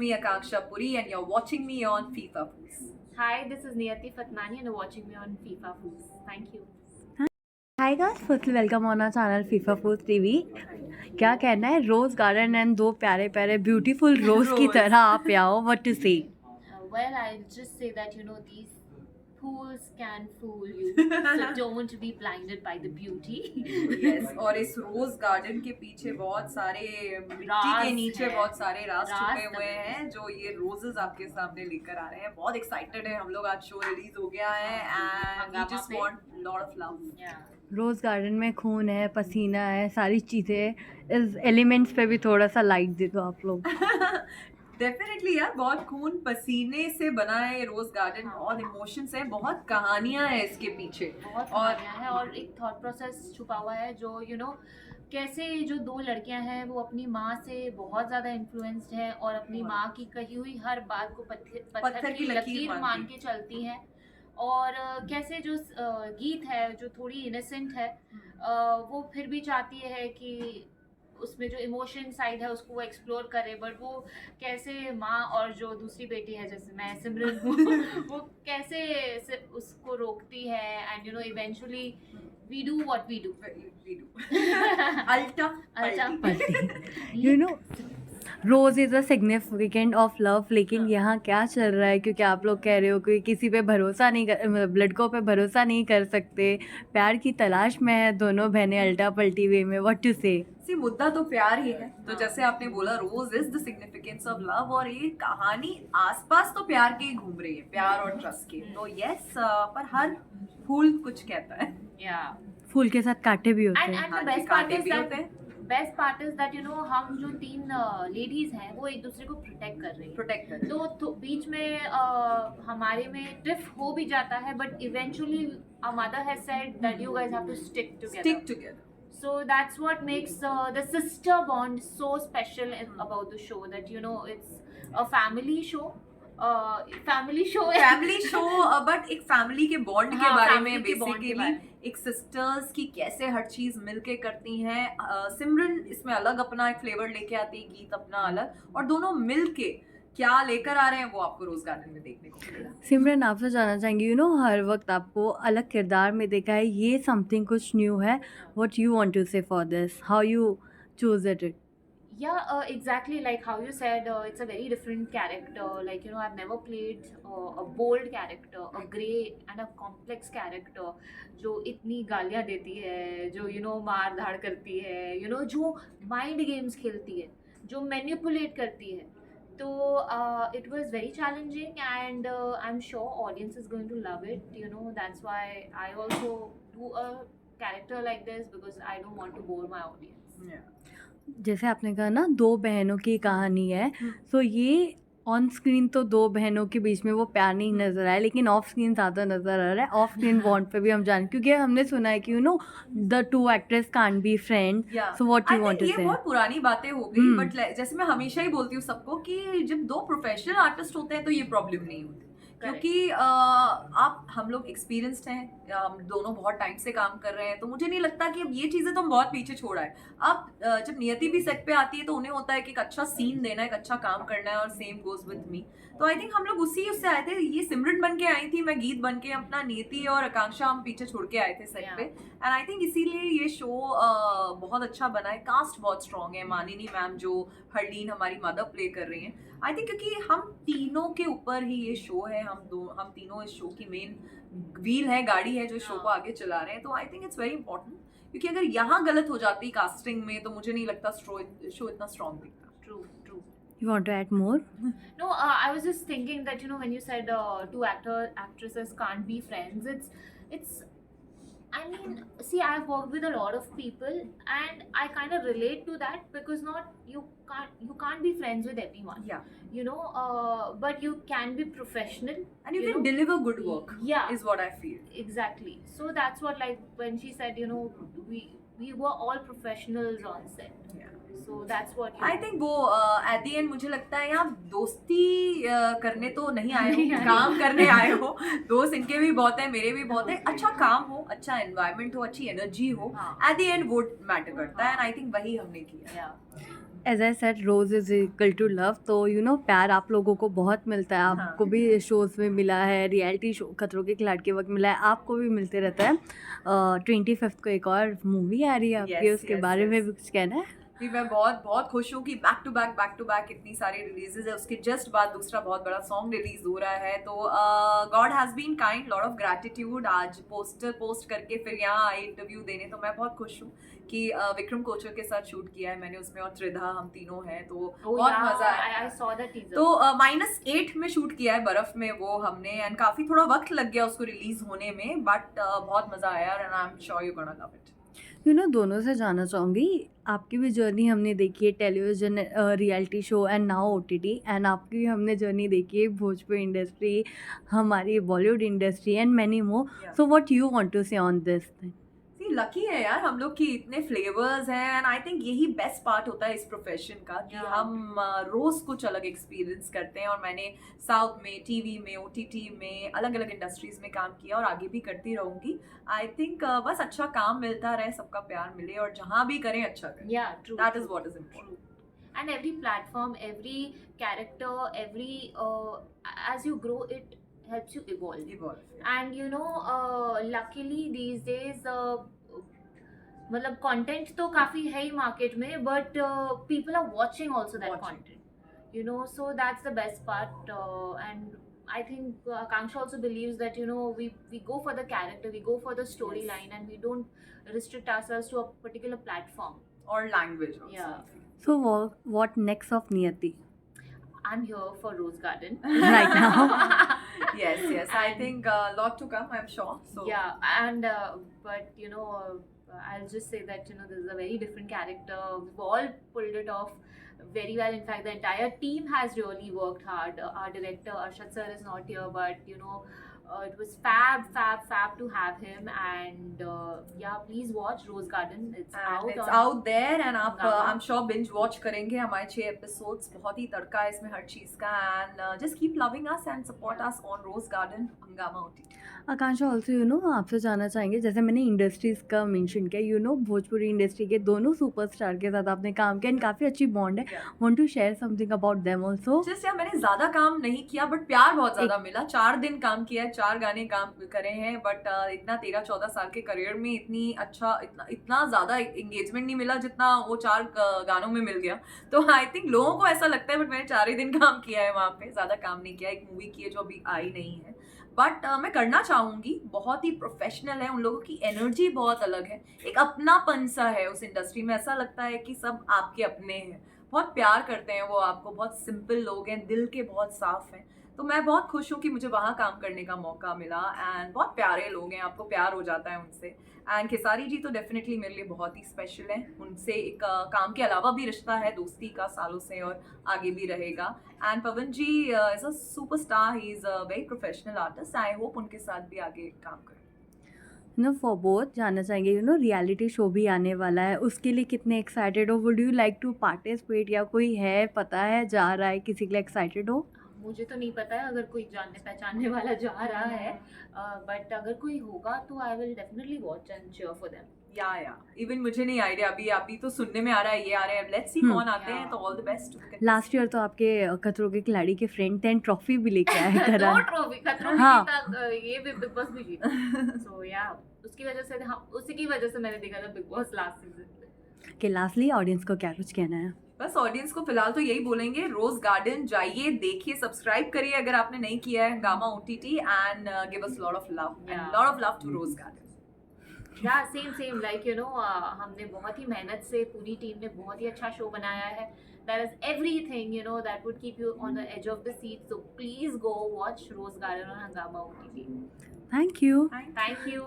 me Akanksha Puri and you're watching me on FIFA Foods. Hi, this is Niyati Fatnani and you're watching me on FIFA Foods. Thank you. Hi guys, firstly welcome on our channel FIFA food TV. क्या कहना है, रोज garden and दो प्यारे प्यारे beautiful रोज की तरह आप आओ, व्हाट टू से? Well, I'll just say that these fools can fool you, so don't be blinded by the beauty. Yes, और इस रोज गार्डन के पीछे बहुत सारे मिट्टी के नीचे बहुत सारे राज छुपे हुए हैं जो ये रोजेस आपके सामने लेकर आ रहे हैं। बहुत एक्साइटेड है हम लोग, आज शो रिलीज हो गया है and we just want lot of love. Rose garden में खून है, पसीना है, सारी चीज़ें, इस एलिमेंट्स पे भी थोड़ा सा लाइट दे दो आप लोग। डेफिनेटली यार, बहुत खून पसीने से बना है ये रोज गार्डन, बहुत इमोशंस है, बहुत कहानियां हैं इसके पीछे, बहुत कहानियां हैं और एक थॉट प्रोसेस छुपा हुआ है जो कैसे जो दो लड़कियां हैं वो अपनी माँ से बहुत ज़्यादा इन्फ्लुएंस्ड है और अपनी माँ की कही हुई हर बात को पत्थर की लकीर मान के चलती हैं। और कैसे जो गीत है जो थोड़ी इनोसेंट है, वो फिर भी चाहती है कि उसमें जो इमोशन साइड है उसको वो एक्सप्लोर करे, बट वो कैसे माँ और जो दूसरी बेटी है जैसे मैं सिमरन हूँ वो कैसे उसको रोकती है and eventually we do what we do. Alta पलटी। Rose is a significant of love, लेकिन यहाँ क्या चल रहा है, क्योंकि आप लोग कह रहे हो कि किसी पे भरोसा नहीं कर, मतलब लड़कों पे भरोसा नहीं कर सकते, प्यार की तलाश में है दोनों बहनें अल्टा पलटी वे में, व्हाट टू से? मुद्दा तो प्यार ही है, तो जैसे आपने बोला rose is the significance of love, और ये कहानी आसपास तो प्यार के ही घूम रही है, प्यार और ट्रस्ट के। तो यस, पर हर फूल कुछ कहता है, फूल के साथ कांटे भी होते हैं। And the best part is that हम जो तीन लेडीज हैं वो एक दूसरे को प्रोटेक्ट कर रही हैं। तो बीच में हमारे में टिफ हो भी जाता है, but eventually our mother has said that you guys have to stick together. So that's what makes the sister bond so special about the show, that it's a family show. Family show but एक family के bond के बारे में, basically एक sisters की कैसे हर चीज मिलके करती हैं। सिमरन इसमें अलग अपना एक फ्लेवर लेके आती है, गीत अपना अलग, और दोनों मिलके क्या लेकर आ रहे हैं वो आपको रोज गार्डन में देखने को मिलेगा। सिमरन, आपसे जानना चाहेंगी, हर वक्त आपको अलग किरदार में देखा है, ये समथिंग कुछ न्यू है, व्हाट यू वांट टू से for this, how you choose it? Yeah, exactly like how you said, it's a very different character. Like, I've never played a bold character, a grey and a complex character जो इतनी गालियाँ देती है, जो मार धाड़ करती है, जो माइंड गेम्स खेलती है, जो मैनिपुलेट करती है। तो it was very challenging and I'm sure audience is going to love it. That's why I also do a character like this, because I don't want to bore my audience. Yeah. जैसे आपने कहा ना, दो बहनों की कहानी है, तो ये ऑन स्क्रीन तो दो बहनों के बीच में वो प्यार नहीं नजर आया, लेकिन ऑफ स्क्रीन ज़्यादा नजर आ रहा है। ऑफ स्क्रीन बॉन्ड पे भी हम जान, क्योंकि हमने सुना है कि the two actress can't be friend, so what you want to say? ये बहुत पुरानी बातें हो गई, बट जैसे मैं हमेशा ही बोलती हूँ सबको कि जब दो प्रोफेशनल आर्टिस्ट होते हैं तो ये प्रॉब्लम नहीं होती, क्योंकि आप हम लोग एक्सपीरियंस्ड हैं, हम दोनों बहुत टाइम से काम कर रहे हैं, तो मुझे नहीं लगता कि अब ये चीज़ें तो हम बहुत पीछे छोड़ा है। अब जब नियति भी सेट पे आती है तो उन्हें होता है कि एक अच्छा सीन देना है, एक अच्छा काम करना है, और सेम गोज विद मी। तो आई थिंक हम लोग उससे आए थे, ये सिमरन बन के आई थी, मैं गीत बन के, अपना नियति और आकांक्षा हम पीछे छोड़ के आए थे सेट पे, एंड आई थिंक इसीलिए ये शो बहुत अच्छा बना है। कास्ट बहुत स्ट्रॉन्ग है, मानिनी मैम जो हरलीन हमारी मदर प्ले कर रही हैं, आई थिंक क्योंकि हम तीनों के ऊपर ही ये शो है, हम तीनों इस शो की मेन व्हील है, गाड़ी है जो शो को आगे चला रहे हैं। तो I think it's very important, क्योंकि अगर यहाँ गलत हो जाती कास्टिंग में तो मुझे नहीं लगता शो इतना स्ट्रॉन्ग दिखता। True. You want to add more? No, I was just thinking that when you said two actresses can't be friends, it's I mean, see, I've worked with a lot of people and I kind of relate to that, because you can't be friends with everyone. Yeah. But you can be professional and you can deliver good work. Yeah, is what I feel. Exactly. So that's what, like, when she said, we were all professionals on set. Yeah. So that's what I think वो at the end मुझे लगता है यहाँ दोस्ती करने तो नहीं आए हो, काम करने आए हो। दोस्त इनके भी बहुत है, मेरे भी बहुत है, अच्छा काम हो, अच्छा एनवायरनमेंट हो, अच्छी एनर्जी हो, at the end वो मैटर करता है, and I think वही हमने किया। As I said rose is equal to love, तो यू नो प्यार आप लोगों को बहुत मिलता है, हाँ। आपको भी शोज में मिला है, रियलिटी शो खतरों के खिलाड़ी के वक्त मिला है, आपको भी मिलते रहता है। 25 को एक और मूवी आ रही है आपकी, Yes, उसके yes, बारे में yes. भी कुछ कहना है? भी मैं बहुत बहुत खुश हूँ कि बैक टू बैक इतनी सारी रिलीजेस है। उसके जस्ट बाद दूसरा बहुत बड़ा सॉन्ग रिलीज हो रहा है, तो God has been kind, lot of gratitude. आज पोस्टर पोस्ट करके फिर यहाँ आई इंटरव्यू देने, तो मैं बहुत खुश हूँ कि विक्रम कोचर के साथ शूट किया है मैंने उसमें, और त्रिधा, हम तीनों हैं, तो बहुत मजा आया। I saw the teaser. तो -8 में शूट किया है, बर्फ में वो हमने, एंड काफी थोड़ा वक्त लग गया उसको रिलीज होने में, बट बहुत मजा आया, and I am sure you gonna love it. You know दोनों से जानना चाहूँगी, आपकी भी जर्नी हमने देखी है, television reality show and now OTT, and आपकी भी हमने जर्नी देखी है, भोजपुरी इंडस्ट्री, हमारी Bollywood industry and many more. Yeah. So what you want to say on this? Lucky है यार हम लोग की, इतने फ्लेवर्स हैं, एंड आई थिंक यही बेस्ट पार्ट होता है इस प्रोफेशन का, कि Yeah. हम रोज कुछ अलग एक्सपीरियंस करते हैं। और मैंने साउथ में, टीवी में, OTT में, अलग अलग इंडस्ट्रीज में काम किया, और आगे भी करती रहूंगी। आई थिंक बस अच्छा काम मिलता रहे, सबका प्यार मिले, और जहाँ भी करें अच्छा करें। Yeah, true. That is true, what is important. true. And every platform, every character, every as you grow, it helps you evolve. And you know, luckily these days, मतलब कंटेंट तो काफी है ही मार्केट में, but people are watching also that Watching. Content, you know, so that's the best part. And I think Akanksha also believes that, you know, we go for the character, we go for the storyline, Yes. and we don't restrict ourselves to a particular platform. और language also, Yeah. I feel. So what next of Niyati I'm here for Rose Garden. right now? Yes, I And- think lot to come, I'm sure. So Yeah, and but you know, I'll just say that, you know, this is a very different character. We've all pulled it off very well. In fact, the entire team has really worked hard. Our director Arshad sir is not here, but you know, it was fab to have him. And yeah, please watch Rose Garden. It's and out. it's on out there, and आप Hungama. I'm sure binge watch करेंगे हमारे 6 episodes। बहुत ही तड़का है इसमें हर चीज का, and just keep loving us and support us on Rose Garden, हंगामा OTT। Akanksha also you know आपसे जानना चाहेंगे, जैसे मैंने इंडस्ट्रीज का मेंशन किया, यू नो भोजपुरी इंडस्ट्री के दोनों सुपरस्टार के साथ आपने काम किया एंड काफ़ी अच्छी बॉन्ड है। Yeah. Want to share something about them also? जिस यार मैंने ज्यादा काम नहीं किया, बट प्यार बहुत ज्यादा मिला। 4 दिन काम किया है, 4 गाने काम करे हैं, बट इतना 13-14 साल के करियर में इतनी अच्छा, इतना ज्यादा एंगेजमेंट नहीं मिला जितना वो 4 गानों में मिल गया। तो आई थिंक लोगों को ऐसा लगता है, बट मैंने 4 ही दिन काम किया है वहाँ पे, ज्यादा काम नहीं किया। एक मूवी की है जो अभी आई नहीं है, बट मैं करना चाहूंगी। बहुत ही प्रोफेशनल है, उन लोगों की एनर्जी बहुत अलग है, एक अपनापन सा है उस इंडस्ट्री में, ऐसा लगता है कि सब आपके अपने हैं, बहुत प्यार करते हैं वो आपको, बहुत सिंपल लोग हैं, दिल के बहुत साफ हैं। तो मैं बहुत खुश हूँ कि मुझे वहाँ काम करने का मौका मिला, एंड बहुत प्यारे लोग हैं, आपको प्यार हो जाता है उनसे। एंड खेसारी जी तो डेफिनेटली मेरे लिए बहुत ही स्पेशल हैं, उनसे एक काम के अलावा भी रिश्ता है दोस्ती का सालों से, और आगे भी रहेगा। And Pawan ji is a superstar, he is a very professional artist. I hope उनके साथ भी आगे काम करें। यू नो फॉर बोथ जानना चाहेंगे, यू नो रियलिटी शो भी आने वाला है, उसके लिए कितने एक्साइटेड हो? Would you like to participate, या कोई है पता है जा रहा है किसी के लिए एक्साइटेड हो? मुझे तो नहीं पता है अगर कोई जानने पहचानने वाला जा रहा है, बट अगर कोई होगा तो I will definitely watch and cheer for them. या इवन मुझे नहीं आइडिया, अभी तो सुनने में आ रहा है, ये आ रहे हैं, लेट्स सी कौन आते हैं। तो all the best. Last year तो आपके खतरों के खिलाड़ी के फ्रेंड थे, ट्रॉफी भी लेके आए दो करण। ट्रॉफी खतरों हाँ। में जीता, ये भी बिग बॉस भी जीता। सो या उसकी वजह से, हाँ, उसी की वजह से मैंने देखा था बिग बॉस लास्ट सीजन। कि लास्टली ऑडियंस को क्या कुछ कहना है? बस ऑडियंस को फिलहाल तो यही बोलेंगे, रोज गार्डन जाइए, देखिए, सब्सक्राइब करिए अगर आपने नहीं किया है, Hungama OTT, and give us lot of love, and lot of love to rose garden. या सेम लाइक यू नो, हमने बहुत ही मेहनत से, पूरी टीम ने बहुत ही अच्छा शो बनाया है। There is everything, you know, that would keep you on the edge of the seat. So please go watch Rose Garden on Hungama OTT. Thank you. Thank you.